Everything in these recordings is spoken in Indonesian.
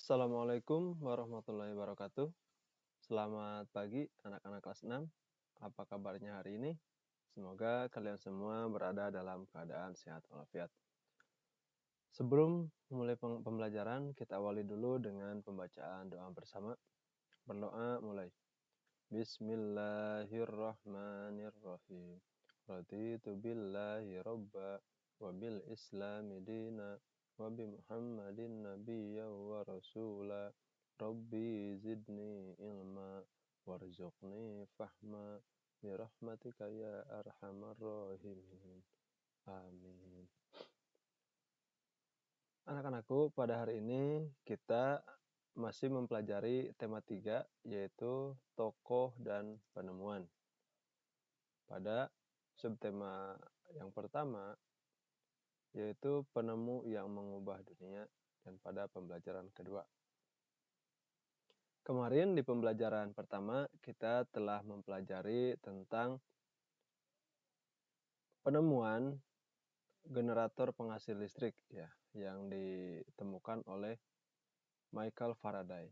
Assalamualaikum warahmatullahi wabarakatuh. Selamat pagi anak-anak kelas 6. Apa kabarnya hari ini? Semoga kalian semua berada dalam keadaan sehat walafiat. Sebelum mulai pembelajaran, kita awali dulu dengan pembacaan doa bersama. Berdoa mulai. Bismillahirrahmanirrahim. Raditu billahi robba wa bil islami dina wa bi Muhammadin nabiyya wa rasula. Rabbi zidni ilma warzuqni fahma bi rahmatika ya arhamar rahimin. Amin. Anak-anakku, pada hari ini kita masih mempelajari tema 3, yaitu tokoh dan penemuan. Pada subtema yang pertama, yaitu penemu yang mengubah dunia, dan pada pembelajaran kedua. Kemarin di pembelajaran pertama, kita telah mempelajari tentang penemuan generator penghasil listrik ya, yang ditemukan oleh Michael Faraday.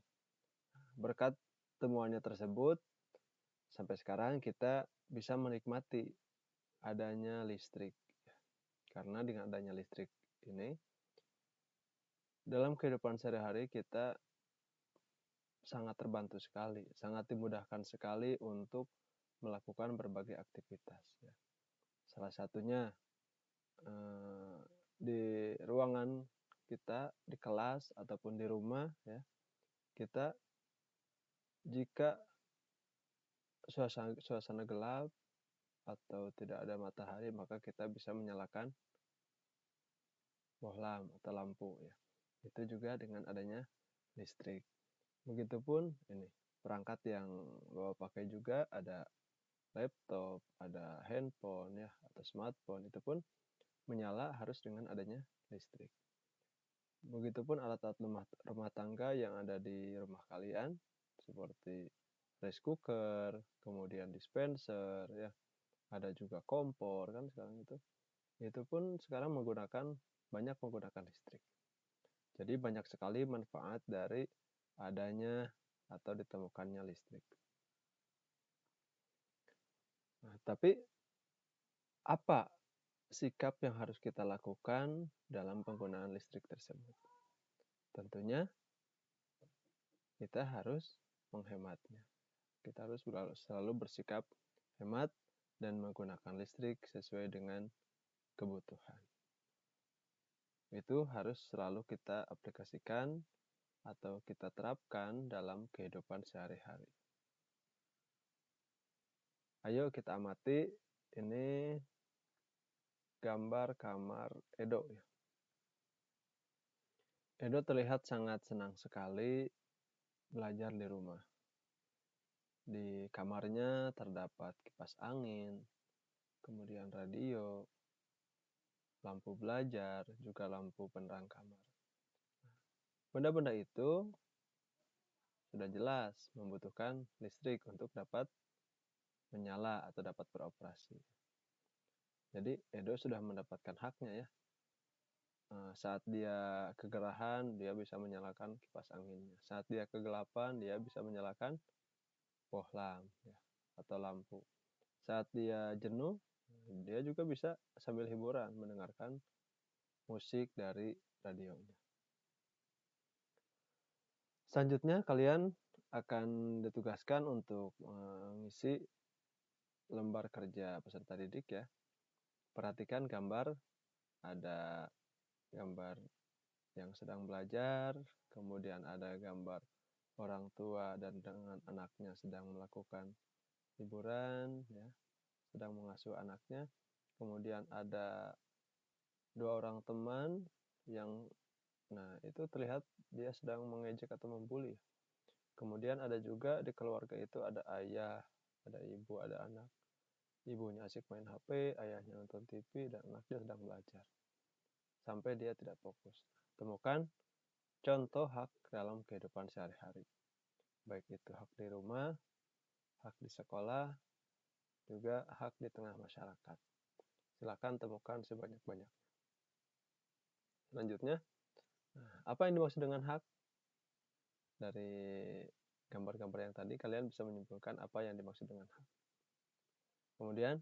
Berkat temuannya tersebut, sampai sekarang kita bisa menikmati adanya listrik. Karena dengan adanya listrik ini, dalam kehidupan sehari-hari kita sangat terbantu sekali, sangat dimudahkan sekali untuk melakukan berbagai aktivitas. Ya. Salah satunya di ruangan kita, di kelas ataupun di rumah, ya, kita jika suasana gelap atau tidak ada matahari, maka kita bisa menyalakan bohlam atau lampu, ya. Itu juga dengan adanya listrik. Begitupun ini perangkat yang Bapak pakai juga, ada laptop, ada handphone ya, atau smartphone, itu pun menyala harus dengan adanya listrik. Begitupun alat-alat rumah tangga yang ada di rumah kalian, seperti rice cooker, kemudian dispenser, ya, ada juga kompor kan sekarang itu pun sekarang banyak menggunakan listrik. Jadi banyak sekali manfaat dari adanya atau ditemukannya listrik. Nah, tapi apa sikap yang harus kita lakukan dalam penggunaan listrik tersebut? Tentunya kita harus menghematnya. Kita harus selalu bersikap hemat dan menggunakan listrik sesuai dengan kebutuhan. Itu harus selalu kita aplikasikan atau kita terapkan dalam kehidupan sehari-hari. Ayo kita amati ini gambar kamar Edo. Edo terlihat sangat senang sekali belajar di rumah. Di kamarnya terdapat kipas angin, kemudian radio, lampu belajar, juga lampu penerang kamar. Benda-benda itu sudah jelas membutuhkan listrik untuk dapat menyala atau dapat beroperasi. Jadi Edo sudah mendapatkan haknya ya. Saat dia kegerahan, dia bisa menyalakan kipas anginnya. Saat dia kegelapan, dia bisa menyalakan bohlam ya, atau lampu. Saat dia jenuh, dia juga bisa sambil hiburan mendengarkan musik dari radionya. Selanjutnya kalian akan ditugaskan untuk mengisi lembar kerja peserta didik ya. Perhatikan gambar, ada gambar yang sedang belajar, kemudian ada gambar orang tua dan dengan anaknya sedang melakukan hiburan ya, sedang mengasuh anaknya. Kemudian ada dua orang teman yang itu terlihat dia sedang mengejek atau membuli. Kemudian ada juga di keluarga itu ada ayah, ada ibu, ada anak. Ibunya asik main HP, ayahnya nonton TV, dan anaknya sedang belajar. Sampai dia tidak fokus. Temukan contoh hak dalam kehidupan sehari-hari. Baik itu hak di rumah, hak di sekolah, juga hak di tengah masyarakat. Silakan temukan sebanyak-banyaknya. Selanjutnya, apa yang dimaksud dengan hak? Dari gambar-gambar yang tadi kalian bisa menyimpulkan apa yang dimaksud dengan hak. Kemudian,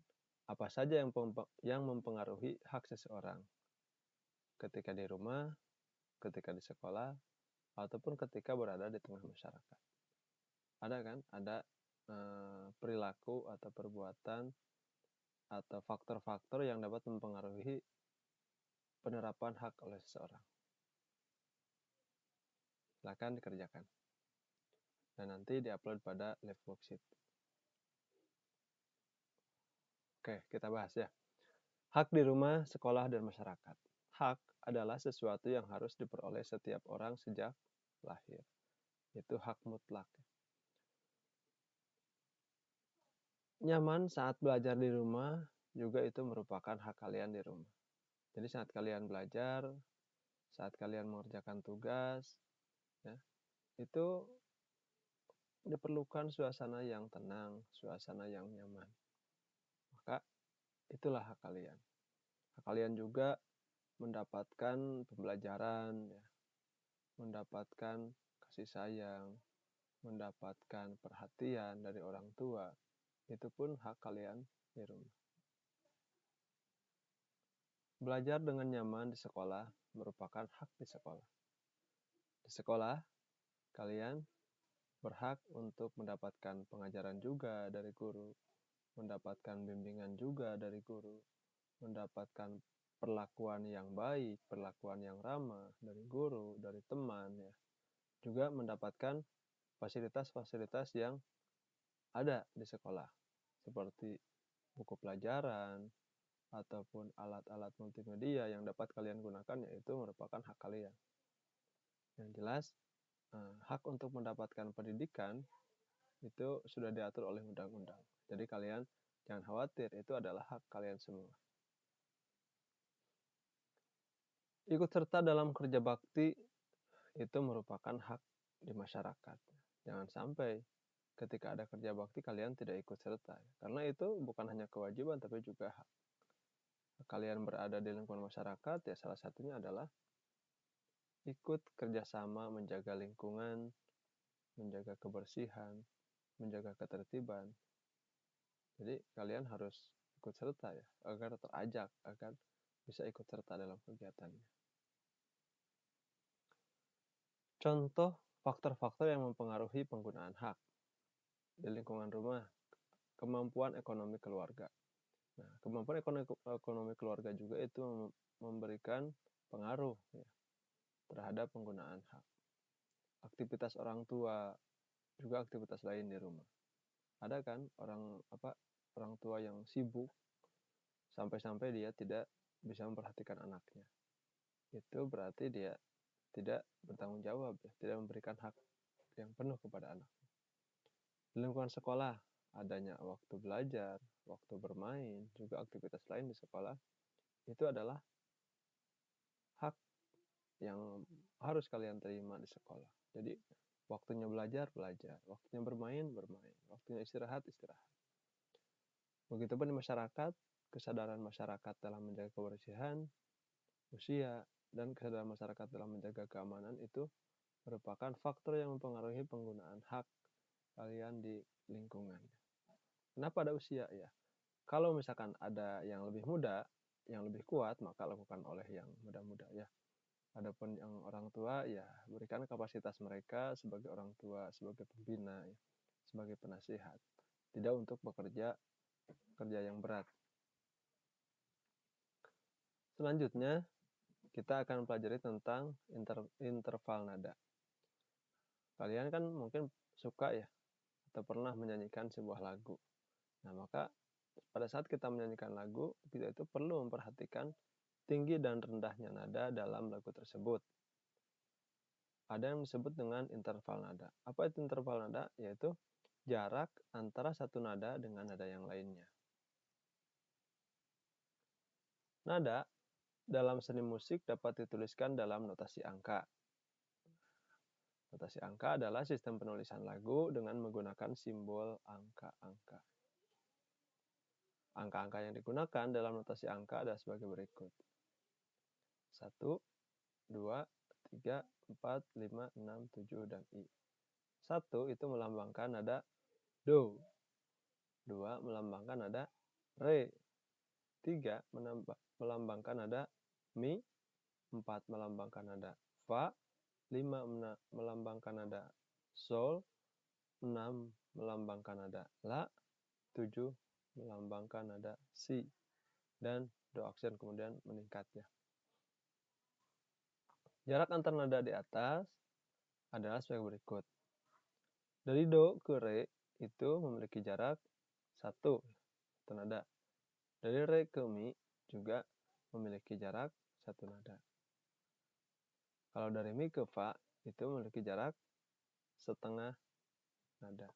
apa saja yang mempengaruhi hak seseorang ketika di rumah, ketika di sekolah, ataupun ketika berada di tengah masyarakat. Ada kan? Ada perilaku atau perbuatan atau faktor-faktor yang dapat mempengaruhi penerapan hak oleh seseorang. Silakan dikerjakan. Dan nanti diupload pada live worksheet. Oke, kita bahas ya. Hak di rumah, sekolah, dan masyarakat. Hak adalah sesuatu yang harus diperoleh setiap orang sejak lahir. Itu hak mutlak. Nyaman saat belajar di rumah juga itu merupakan hak kalian di rumah. Jadi saat kalian belajar, saat kalian mengerjakan tugas, ya, itu diperlukan suasana yang tenang, suasana yang nyaman. Maka itulah hak kalian. Hak kalian juga mendapatkan pembelajaran, ya, mendapatkan kasih sayang, mendapatkan perhatian dari orang tua. Itu pun hak kalian di rumah. Belajar dengan nyaman di sekolah merupakan hak di sekolah. Di sekolah, kalian berhak untuk mendapatkan pengajaran juga dari guru, mendapatkan bimbingan juga dari guru, mendapatkan perlakuan yang baik, perlakuan yang ramah dari guru, dari teman, ya. Juga mendapatkan fasilitas-fasilitas yang ada di sekolah, seperti buku pelajaran, ataupun alat-alat multimedia yang dapat kalian gunakan, yaitu merupakan hak kalian. Yang jelas, hak untuk mendapatkan pendidikan itu sudah diatur oleh undang-undang. Jadi kalian jangan khawatir, itu adalah hak kalian semua. Ikut serta dalam kerja bakti itu merupakan hak di masyarakat. Jangan sampai ketika ada kerja bakti kalian tidak ikut serta. Karena itu bukan hanya kewajiban tapi juga hak. Kalian berada di lingkungan masyarakat, ya salah satunya adalah ikut kerjasama menjaga lingkungan, menjaga kebersihan, menjaga ketertiban. Jadi kalian harus ikut serta ya, agar terajak, agar bisa ikut serta dalam kegiatannya. Contoh faktor-faktor yang mempengaruhi penggunaan hak di lingkungan rumah, kemampuan ekonomi keluarga. Nah, kemampuan ekonomi keluarga juga itu memberikan pengaruh, ya, terhadap penggunaan hak. Aktivitas orang tua, juga aktivitas lain di rumah. Ada kan orang tua yang sibuk sampai-sampai dia tidak bisa memperhatikan anaknya. Itu berarti dia tidak bertanggung jawab, ya, tidak memberikan hak yang penuh kepada anak. Di lingkungan sekolah, adanya waktu belajar, waktu bermain, juga aktivitas lain di sekolah, itu adalah hak yang harus kalian terima di sekolah. Jadi waktunya belajar, belajar, waktunya bermain, bermain, waktunya istirahat, istirahat. Begitupun di masyarakat, kesadaran masyarakat dalam menjaga kebersihan, usia, dan kesadaran masyarakat dalam menjaga keamanan itu merupakan faktor yang mempengaruhi penggunaan hak kalian di lingkungan. Kenapa ada usia? Ya, kalau misalkan ada yang lebih muda, yang lebih kuat, maka lakukan oleh yang muda-muda ya. Adapun yang orang tua, ya berikan kapasitas mereka sebagai orang tua, sebagai pembina, ya, sebagai penasihat, tidak untuk bekerja kerja yang berat. Selanjutnya, kita akan pelajari tentang interval nada. Kalian kan mungkin suka ya, atau pernah menyanyikan sebuah lagu. Nah, maka pada saat kita menyanyikan lagu, kita itu perlu memperhatikan tinggi dan rendahnya nada dalam lagu tersebut. Ada yang disebut dengan interval nada. Apa itu interval nada? Yaitu jarak antara satu nada dengan nada yang lainnya. Nada dalam seni musik dapat dituliskan dalam notasi angka. Notasi angka adalah sistem penulisan lagu dengan menggunakan simbol angka-angka. Angka-angka yang digunakan dalam notasi angka adalah sebagai berikut. 1, 2, 3, 4, 5, 6, 7, dan I. 1 itu melambangkan nada Do. 2 melambangkan nada Re. 3 melambangkan nada Mi. 4 melambangkan nada Fa. 5 melambangkan nada Sol. 6 melambangkan nada La. 7 melambangkan nada Si. Dan Do aksen kemudian meningkat ya. Jarak antar nada di atas adalah sebagai berikut. Dari Do ke Re itu memiliki jarak 1 nada. Dari Re ke Mi juga memiliki jarak 1 nada. Kalau dari Mi ke Fa itu memiliki jarak setengah nada.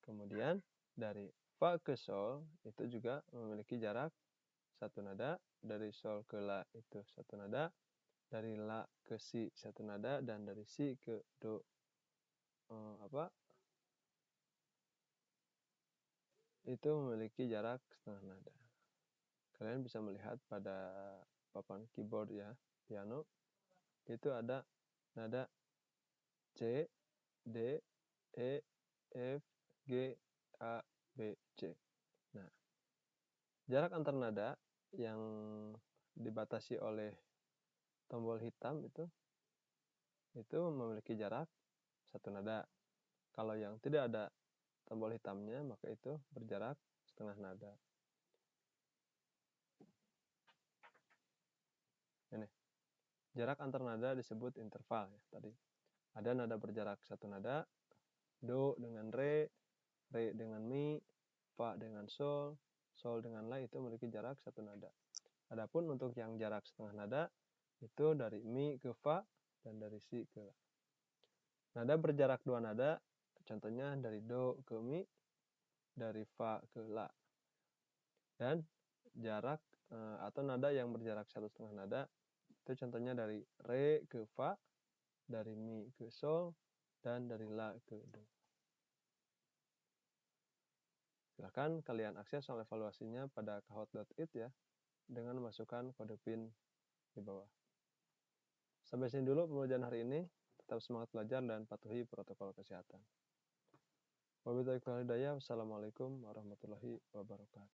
Kemudian dari Fa ke Sol itu juga memiliki jarak 1 nada. Dari Sol ke La itu 1 nada. Dari La ke Si 1 nada. Dan dari Si ke Do itu memiliki jarak setengah nada. Kalian bisa melihat pada papan keyboard ya, piano, itu ada nada C, D, E, F, G, A, B, C. Nah, jarak antar nada yang dibatasi oleh tombol hitam itu memiliki jarak 1 nada. Kalau yang tidak ada tombol hitamnya, maka itu berjarak setengah nada. Ini. Jarak antar nada disebut interval ya tadi. Ada nada berjarak 1 nada, Do dengan Re, Re dengan Mi, Fa dengan Sol, Sol dengan La itu memiliki jarak 1 nada. Adapun untuk yang jarak setengah nada itu dari Mi ke Fa dan dari Si ke La. Nada berjarak 2 nada, contohnya dari Do ke Mi, dari Fa ke La. Dan jarak atau nada yang berjarak 1,5 nada itu contohnya dari Re ke Fa, dari Mi ke Sol, dan dari La ke Do. Silakan kalian akses soal evaluasinya pada kahoot.it ya, dengan memasukkan kode PIN di bawah. Sampai sini dulu pembelajaran hari ini. Tetap semangat belajar dan patuhi protokol kesehatan. Wabillahi taufiq wal hidayah. Wassalamualaikum warahmatullahi wabarakatuh.